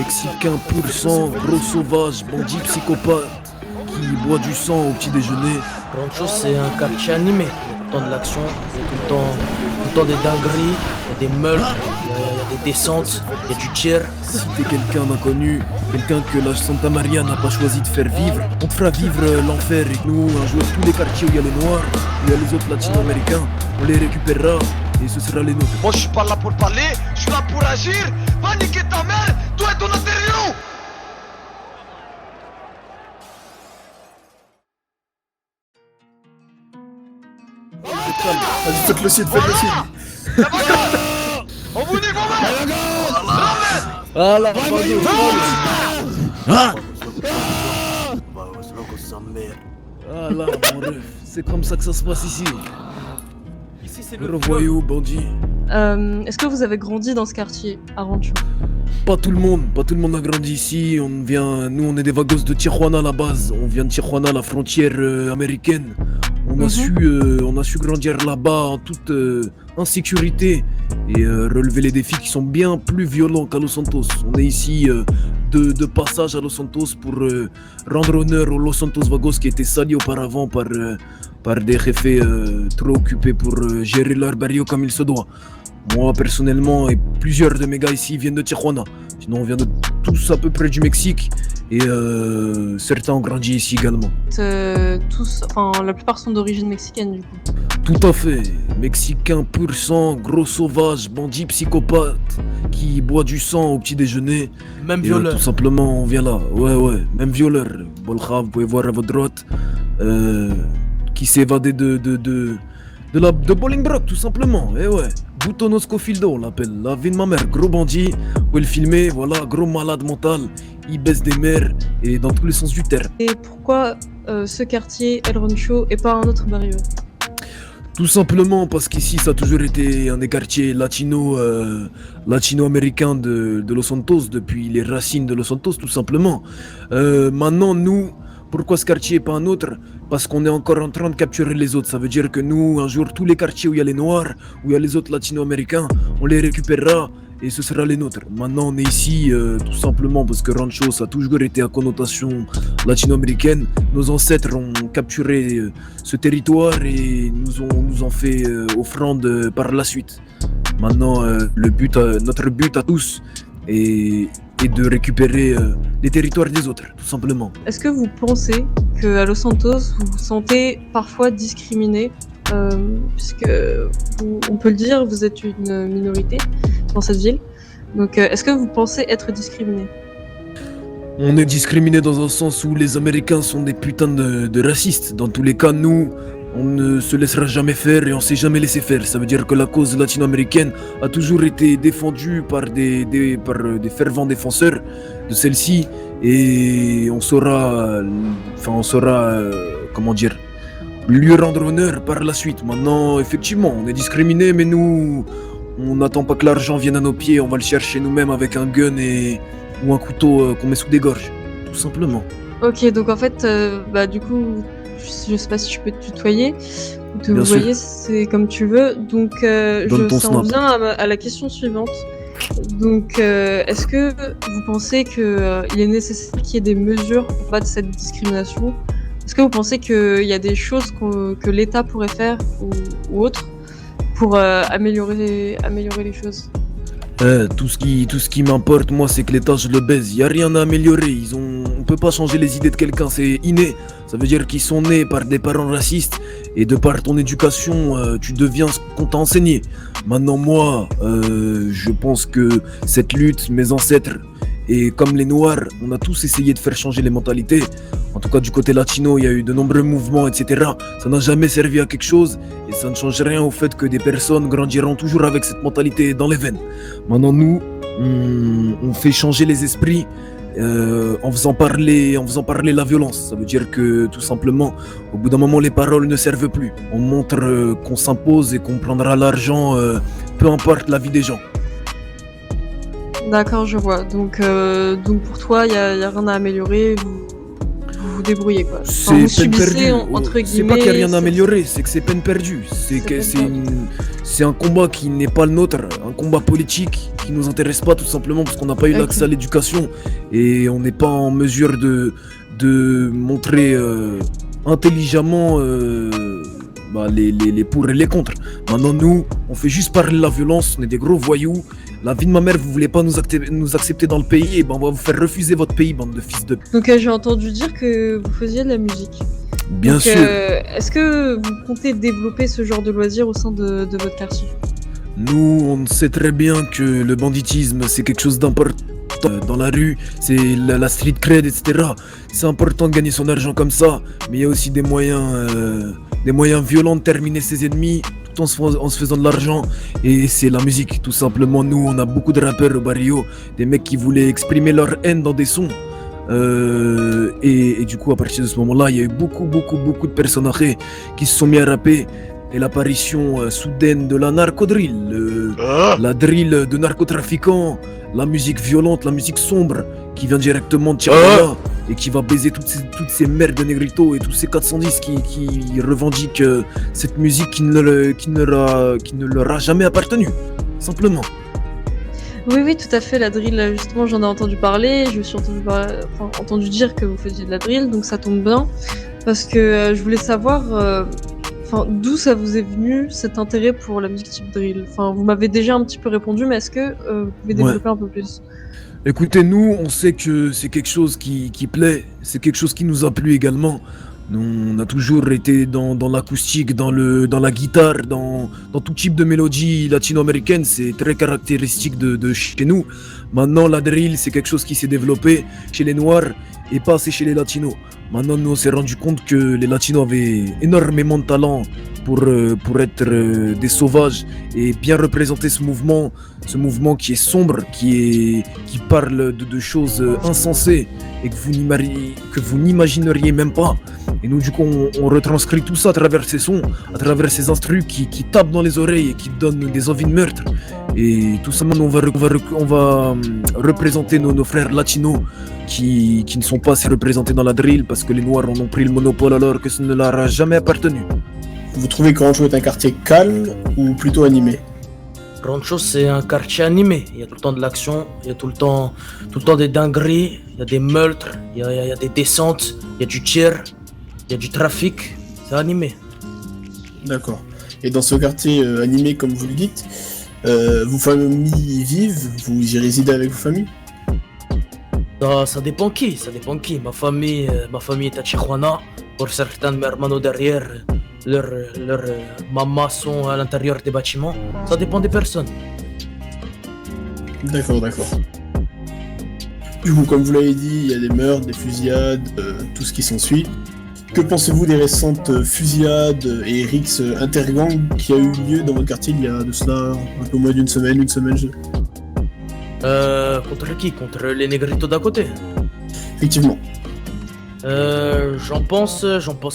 Mexicain pur sang, gros sauvage, bandit psychopathe, qui boit du sang au petit déjeuner. Rancho, c'est un quartier animé. Tout le temps de l'action, tout le temps des dingueries, il y a des meurtres, il y a des descentes, il y a du tir. Si t'es quelqu'un d'inconnu, quelqu'un que la Santa Maria n'a pas choisi de faire vivre, on te fera vivre l'enfer et nous, un jour, tous les quartiers où il y a les noirs, où il y a les autres latino-américains, on les récupérera et ce sera les nôtres. Moi je suis pas là pour parler, je suis là pour agir. Va niquer ta mère, toi et ton intérieur. Vas-y, faites le site, faites le site. On vous nique vos mères. Ah là, ah là, mon ref, c'est comme ça que ça se passe ici. Ici, c'est Le revoyou, bandit. Est-ce que vous avez grandi dans ce quartier, à Rancho? Pas tout le monde a grandi ici. Nous on est des vagos de Tijuana à la base. On vient de Tijuana, la frontière américaine. On a su grandir là-bas en toute insécurité et relever les défis qui sont bien plus violents qu'à Los Santos. On est ici de passage à Los Santos pour rendre honneur aux Los Santos Vagos qui étaient salis auparavant par des jefes trop occupés pour gérer leur barrio comme il se doit. Moi personnellement et plusieurs de mes gars ici viennent de Tijuana. Sinon on vient de tous à peu près du Mexique et certains ont grandi ici également. La plupart sont d'origine mexicaine du coup. Tout à fait, Mexicain pur sang, gros sauvage, bandit psychopathe, qui boit du sang au petit déjeuner. Même Et, violeur. tout simplement on vient là, ouais, même violeur. Bolcha, vous pouvez voir à votre droite, qui s'est évadé de Bolingbroke tout simplement, et ouais. Butono Scofildo on l'appelle, la vie de ma mère, gros bandit, vous pouvez le filmer, voilà, gros malade mental, il baisse des mers, et dans tous les sens du terme. Et pourquoi ce quartier, El Rancho, et pas un autre barrio? Tout simplement parce qu'ici ça a toujours été un des quartiers latino-américains de Los Santos, depuis les racines de Los Santos tout simplement. Maintenant nous, pourquoi ce quartier et pas un autre? Parce qu'on est encore en train de capturer les autres. Ça veut dire que nous, un jour, tous les quartiers où il y a les noirs, où il y a les autres latino-américains, on les récupérera et ce sera les nôtres. Maintenant on est ici tout simplement parce que Rancho ça a toujours été à connotation latino-américaine. Nos ancêtres ont capturé ce territoire et nous ont fait offrande par la suite. Maintenant notre but à tous est de récupérer les territoires des autres, tout simplement. Est-ce que vous pensez qu'à Los Santos, vous vous sentez parfois discriminé puisque on peut le dire, vous êtes une minorité dans cette ville. Donc est-ce que vous pensez être discriminé? On est discriminé dans un sens où les Américains sont des putains de racistes. Dans tous les cas, nous, on ne se laissera jamais faire et on s'est jamais laissé faire. Ça veut dire que la cause latino-américaine a toujours été défendue par des fervents défenseurs de celle-ci et on saura lui rendre honneur par la suite. Maintenant, effectivement, on est discriminé, mais nous, on n'attend pas que l'argent vienne à nos pieds, on va le chercher nous-mêmes avec un gun ou un couteau qu'on met sous des gorges, tout simplement. Ok, donc en fait, du coup, je sais pas si je peux te tutoyer ou te Bien sûr. voyer, c'est comme tu veux. Donc Donne ton je s'en snap. viens à la question suivante. Donc est-ce que vous pensez qu'il est nécessaire qu'il y ait des mesures pour combattre cette discrimination? Est-ce que vous pensez qu'il y a des choses que l'État pourrait faire ou autre pour améliorer les choses? Tout ce qui m'importe, moi, c'est que l'État, je le baise. Y a rien à améliorer. On peut pas changer les idées de quelqu'un, c'est inné. Ça veut dire qu'ils sont nés par des parents racistes et de par ton éducation, tu deviens ce qu'on t'a enseigné. Maintenant, moi, je pense que cette lutte, mes ancêtres, et comme les Noirs, on a tous essayé de faire changer les mentalités. En tout cas, du côté latino, il y a eu de nombreux mouvements, etc. Ça n'a jamais servi à quelque chose et ça ne change rien au fait que des personnes grandiront toujours avec cette mentalité dans les veines. Maintenant, nous, on fait changer les esprits en faisant parler la violence. Ça veut dire que, tout simplement, au bout d'un moment, les paroles ne servent plus. On montre qu'on s'impose et qu'on prendra l'argent, peu importe la vie des gens. D'accord, je vois. Donc pour toi, il y a rien à améliorer. Vous vous débrouillez quoi. C'est Enfin, vous peine subissez perdue. entre C'est guillemets. pas qu'il n'y a rien à cette- améliorer, c'est que c'est peine perdue. C'est peine perdue. C'est un combat qui n'est pas le nôtre, un combat politique qui nous intéresse pas tout simplement parce qu'on n'a pas eu Ok. l'accès à l'éducation et on n'est pas en mesure de montrer intelligemment les pour et les contre. Maintenant nous, on fait juste parler de la violence, on est des gros voyous. La vie de ma mère, vous voulez pas nous accepter dans le pays, et ben on va vous faire refuser votre pays, bande de fils de... Donc j'ai entendu dire que vous faisiez de la musique. Bien Donc, sûr. Est-ce que vous comptez développer ce genre de loisirs au sein de votre quartier? Nous, on sait très bien que le banditisme, c'est quelque chose d'important dans la rue, c'est la street cred, etc. C'est important de gagner son argent comme ça, mais il y a aussi des moyens violents de terminer ses ennemis tout en se faisant de l'argent, et c'est la musique, tout simplement. Nous, on a beaucoup de rappeurs au barrio, des mecs qui voulaient exprimer leur haine dans des sons. Et du coup, à partir de ce moment-là, il y a eu beaucoup de personnes âgées qui se sont mis à rapper. Et l'apparition soudaine de la narcodrill, la drill de narcotrafiquants, la musique violente, la musique sombre qui vient directement de Tijuana et qui va baiser toutes ces merdes de Negrito et tous ces 410 qui revendiquent cette musique qui ne leur a jamais appartenu, simplement. Oui, tout à fait, la drill, là, justement, j'en ai entendu parler, je me suis entendu dire que vous faisiez de la drill, donc ça tombe bien, parce que je voulais savoir d'où ça vous est venu cet intérêt pour la musique type drill. Enfin, vous m'avez déjà un petit peu répondu, mais est-ce que vous pouvez développer un peu plus? Écoutez, nous, on sait que c'est quelque chose qui plaît, c'est quelque chose qui nous a plu également. Nous, on a toujours été dans l'acoustique, dans la guitare, dans tout type de mélodie latino-américaine, c'est très caractéristique de chez nous. Maintenant, la drill, c'est quelque chose qui s'est développé chez les Noirs et pas assez chez les Latinos. Maintenant, nous, on s'est rendu compte que les Latinos avaient énormément de talent pour être des sauvages et bien représenter ce mouvement qui est sombre, qui parle de choses insensées et que vous n'imagineriez même pas. Et nous, du coup, on retranscrit tout ça à travers ces sons, à travers ces instrus qui tapent dans les oreilles et qui donnent des envies de meurtre. Et tout simplement, on va représenter nos frères latinos qui ne sont pas assez représentés dans la drill parce que les Noirs en ont pris le monopole alors que ça ne leur a jamais appartenu. Vous trouvez que Rancho est un quartier calme ou plutôt animé? Rancho, c'est un quartier animé. Il y a tout le temps de l'action, il y a tout le temps des dingueries, il y a des meurtres, il y a des descentes, il y a du tir, il y a du trafic. C'est animé. D'accord. Et dans ce quartier animé, comme vous le dites, vos familles vivent? Vous y résidez avec vos familles? Ça dépend qui. Ma famille est à Tijuana. Pour certains de mes hermanos derrière, leurs mamas sont à l'intérieur des bâtiments. Ça dépend des personnes. D'accord. Du coup, comme vous l'avez dit, il y a des meurtres, des fusillades, tout ce qui s'ensuit. Que pensez-vous des récentes fusillades et rixes intergangs qui a eu lieu dans votre quartier il y a de cela un peu moins d'une semaine, Contre qui? Contre les négritos d'à côté? Effectivement. J'en pense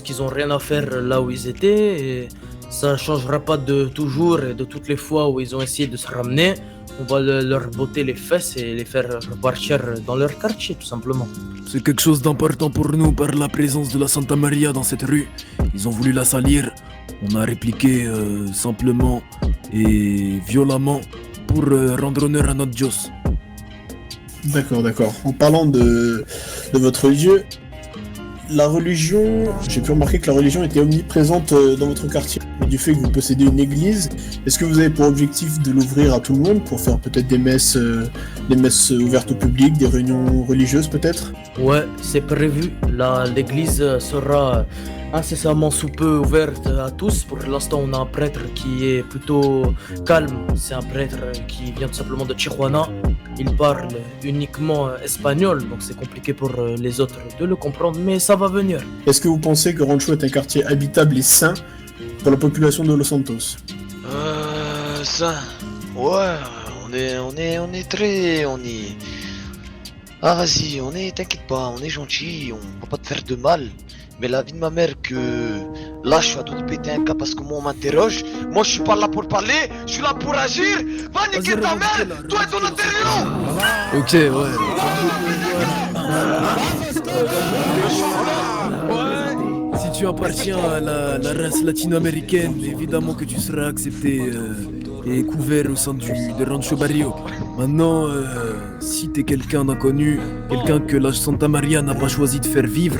qu'ils ont rien à faire là où ils étaient et ça changera pas de toujours et de toutes les fois où ils ont essayé de se ramener. On va leur botter les fesses et les faire repartir dans leur quartier tout simplement. C'est quelque chose d'important pour nous par la présence de la Santa Maria dans cette rue. Ils ont voulu la salir. On a répliqué simplement et violemment pour rendre honneur à notre Dios. D'accord. En parlant de votre religieux, la religion, j'ai pu remarquer que la religion était omniprésente dans votre quartier. Et du fait que vous possédez une église, est-ce que vous avez pour objectif de l'ouvrir à tout le monde pour faire peut-être des messes ouvertes au public, des réunions religieuses peut-être? Ouais, c'est prévu. L'église sera incessamment sous peu ouverte à tous. Pour l'instant, on a un prêtre qui est plutôt calme. C'est un prêtre qui vient tout simplement de Tijuana. Il parle uniquement espagnol, donc c'est compliqué pour les autres de le comprendre, mais ça va venir. Est-ce que vous pensez que Rancho est un quartier habitable et sain pour la population de Los Santos? Ça. Ouais, on est très. Ah, vas-y, t'inquiète pas, on est gentil, on va pas te faire de mal. Mais la vie de ma mère que là je suis à dos de péter un cas parce que moi on m'interroge. Moi je suis pas là pour parler, je suis là pour agir. Va niquer ta mère, toi et ton intérieur. Ok, ouais. appartiens à la race latino-américaine, évidemment que tu seras accepté et couvert au sein de Rancho Barrio. Maintenant, si t'es quelqu'un d'inconnu, quelqu'un que la Santa Maria n'a pas choisi de faire vivre,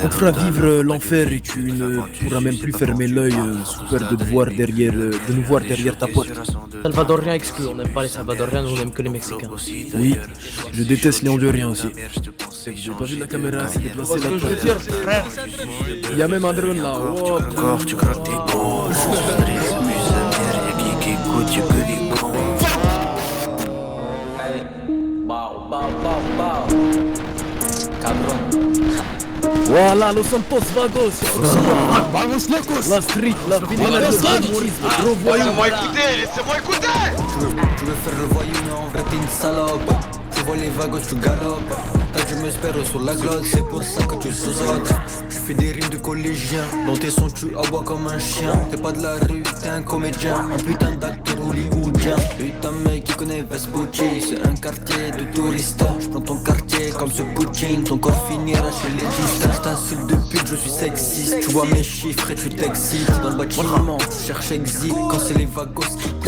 on te fera vivre l'enfer et tu ne pourras même plus fermer l'œil sous peur de nous voir derrière ta porte. Salvadorien exclu, on n'aime pas les Salvadoriens, on n'aime que les Mexicains. Oui, je déteste les Honduriens aussi. J'ai pas vu la caméra, c'est déplacé là. Il y a même un drone là. Oh, Encore, tu crois que t'es bon. Y'a qui écoute, tu peux les cons. Voilà, Los Santos Vagos. Vamos locos. La street, la ville, la gros voyou. Laissez-moi écouter. Tu veux faire le voyou mais en vrai t'es une salope. Tu vois les vagos, tu galopes. T'as du m'espérer sur la glotte, c'est pour ça que tu sous-sautes. Tu fais des rimes de collégien, dans tes sons tu aboies comme un chien. T'es pas de la rue, t'es un comédien, un putain d'acteur hollywoodien. Putain mec qui connaît Vespucci, c'est un quartier de touristes. J'prends ton quartier comme ce Poutine, ton corps finira chez les disques. J't'insulte de pute, je suis sexiste. Tu vois mes chiffres et tu t'excites. Dans le bâtiment, tu cherches exit. Quand c'est les vagos qui